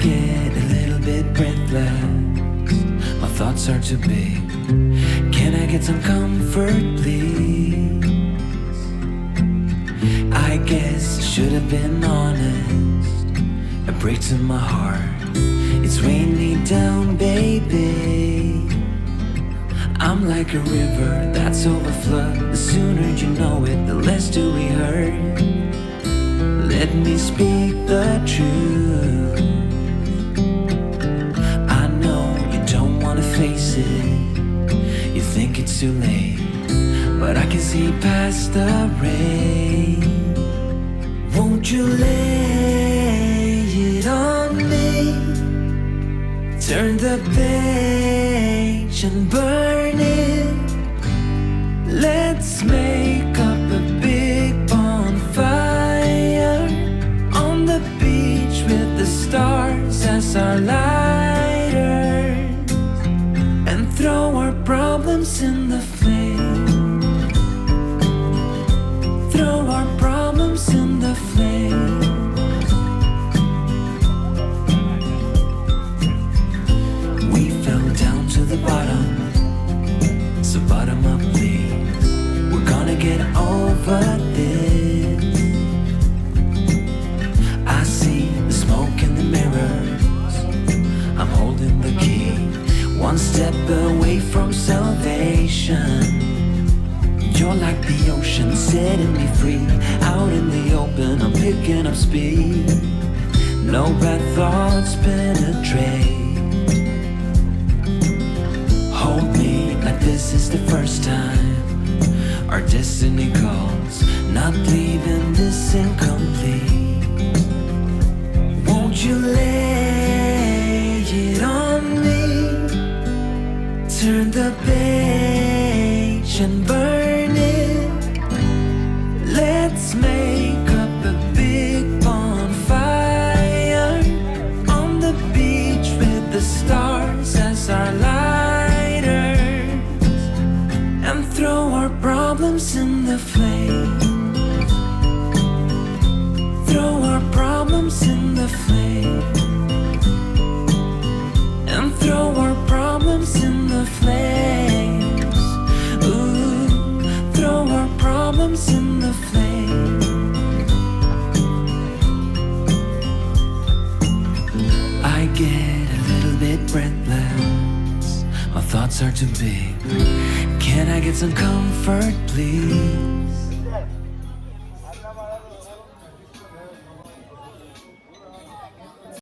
get a little bit breathless. My thoughts are too big. Can I get some comfort, please? I guess I should have been honest. A break to my heart. It's weighing me down, baby. I'm like a river that's overflowed. The sooner you know it, the less do we hurt. Let me speak the truth. I know you don't wanna face it. You think it's too late, but I can see past the rain. Won't you lay it on me? Turn the page and burn it. Let's make up a big bonfire on the beach with the stars as our lighters, and throw our problems in the flame. Throw our problems in the flame. We fell down to the bottom, so bottom up please. We're gonna get over this. I see the smoke in the mirrors. I'm holding the key, one step away from salvation. You're like the ocean, setting me free. Out in the open, I'm picking up speed. No bad thoughts penetrate. Hold me like this is the first time. Our destiny calls, not leaving this incomplete. Won't you lay it on me? Turn the page and burn it. Let's make up a big bonfire on the beach with the stars as our lighters, and throw our problems in the flame. Throw our problems in the flame. And throw our problems in the flames. Ooh, throw our problems in the flame. I get a little bit breathless. My thoughts are too big. Can I get some comfort, please?